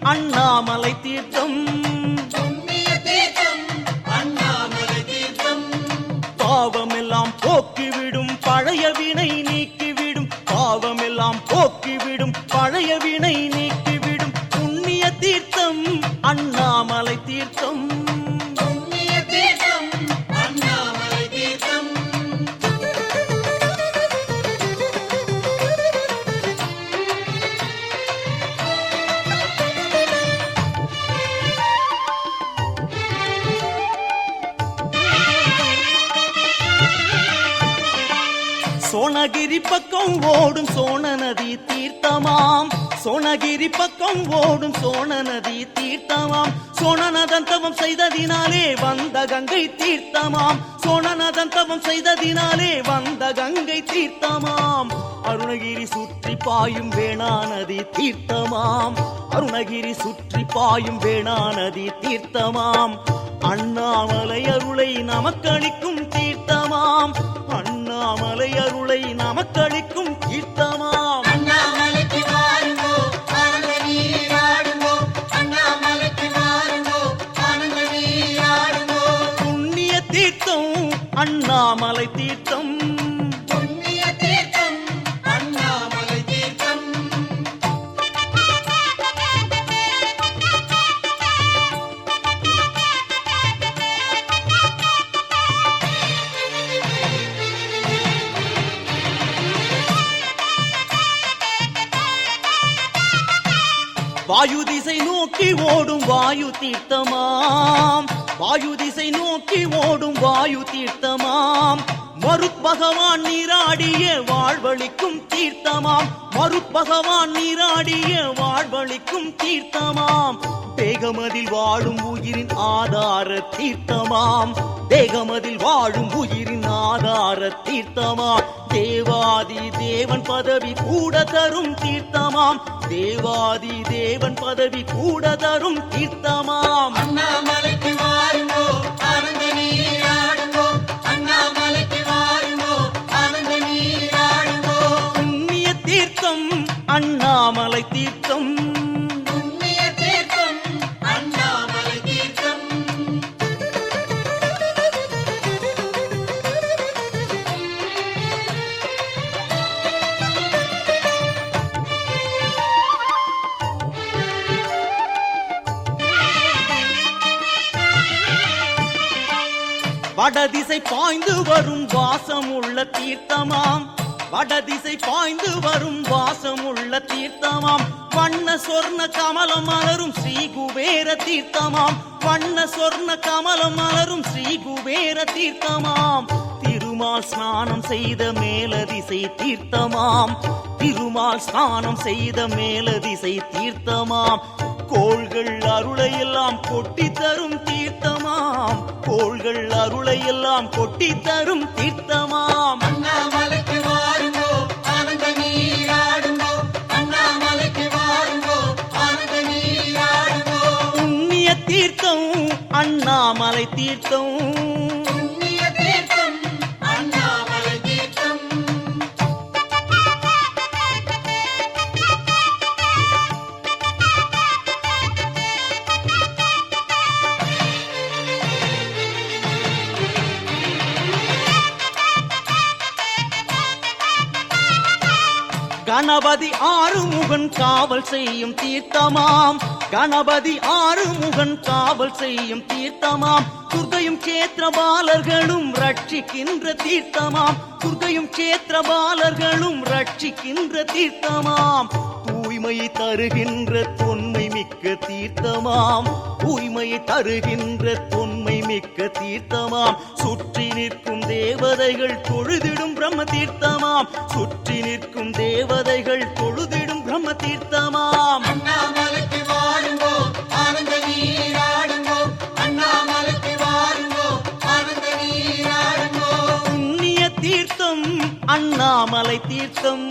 அண்ணாமலை தீர்த்தம் பாவமெல்லாம் போக்கிவிடும் பழைய வினை நீக்கிவிடும் பாவமெல்லாம் போக்கிவிடும் பழைய வினை நீக்கிவிடும் புண்ணிய தீர்த்தம் அண்ணாமலை தீர்த்தம் சோனகிரி பக்கம் ஓடும் சோன நதி தீர்த்தமாம் சோனகிரி பக்கம் ஓடும் சோன நதி தீர்த்தமாம் சோனநதன் தவம் செய்ததினாலே வந்த கங்கை தீர்த்தமாம் சோனநதன் தவம் செய்ததினாலே வந்த கங்கை தீர்த்தமாம் அருணகிரி சுற்றி பாயும் வேணா நதி தீர்த்தமாம் அருணகிரி சுற்றி பாயும் வேணா நதி தீர்த்தமாம் அண்ணாமலை அருளை நமக்களிக்கும் தீர்த்தமாம் அண்ணாமலை அருளை நமக்களிக்கும் தீர்த்தமாம் புண்ணிய தீர்த்தம் அண்ணாமலை தீர்த்தம் வாயு திசை நோக்கி ஓடும் வாயு தீர்த்தமாம் வாயு திசை நோக்கி ஓடும் வாயு தீர்த்தமாம் மருட்பகவான் நீராடிய வாழ்வழிக்கும் தீர்த்தமாம் மருட்பகவான் நீராடிய வாழ்வழிக்கும் தீர்த்தமாம் தேகமதில் வாழும் உயிரின் ஆதார தீர்த்தமாம் தேகமதில் வாழும் உயிரின் ஆதார தீர்த்தமாம் தேவாதி தேவன் பதவி கூட தரும் தீர்த்தமாம் தேவாதி தேவன் பதவி கூட தரும் தீர்த்தமாம் அண்ணாமலைக்கு வாருங்கோ ஆனந்த நீராடுங்கோ அண்ணாமலைக்கு வாருங்கோ ஆனந்த நீராடுங்கோ புண்ணிய தீர்த்தம் அண்ணாமலை தீர்த்தம் புண்ணிய தீர்த்தம் அண்ணாமலை தீர்த்தம் வடதிசை பாய்ந்து வரும் வாசமுள்ள தீர்த்தமாம் வடதிசை பாய்ந்து வரும் வாசமுள்ள தீர்த்தமாம் வண்ண சொர்ண கமலம் மலரும் ஸ்ரீ குபேர தீர்த்தமாம் வண்ண சொர்ண கமலம் மலரும் ஸ்ரீ குபேர தீர்த்தமாம் திருமால் ஸ்நானம் செய்த மேலதிசை தீர்த்தமாம் திருமால் ஸ்நானம் செய்த மேலதிசை தீர்த்தமாம் கோள்கள் அருளை எல்லாம் கொட்டி தரும் தீர்த்தமாம் கோள்கள் அருளை எல்லாம் கொட்டி தரும் தீர்த்தமாம் அண்ணாமலைக்கு வாருங்கோ ஆனந்த நீராடுங்கோ அண்ணாமலைக்கு வாருங்கோ ஆனந்த நீராடுங்கோ புண்ணிய தீர்த்தம் அண்ணாமலை தீர்த்தம் புண்ணிய தீர்த்தம் அண்ணாமலை தீர்த்தம் கணபதி ஆறுமுகன் காவல் செய்யும் தீர்த்தமாம் கணபதி ஆறுமுகன் காவல் செய்யும் தீர்த்தமாம் துர்க்கையும் கேத்திரபாலர்களும் ரட்சிக்கின்ற தீர்த்தமாம் துர்க்கையும் கேத்திரபாலர்களும் ரட்சிக்கின்ற தீர்த்தமாம் தூய்மையை தருகின்ற தொன்மை மிக்க தீர்த்தமாம் தூய்மையை தருகின்ற தொன்மை மிக்க தீர்த்தமாம் சுற்றி நிற்கும் தேவதைகள் தொழுதிடும் பிரம்ம தீர்த்தமாம் சுற்றி நிற்கும் தேவதைகள் தொழுதிடும் பிரம்ம தீர்த்தமாம் அண்ணாமலைக்கு வாருங்கோ ஆனந்த நீராடுங்கோ அண்ணாமலைக்கு வாருங்கோ ஆனந்த நீராடுங்கோ புண்ணிய தீர்த்தம் அண்ணாமலை தீர்த்தம்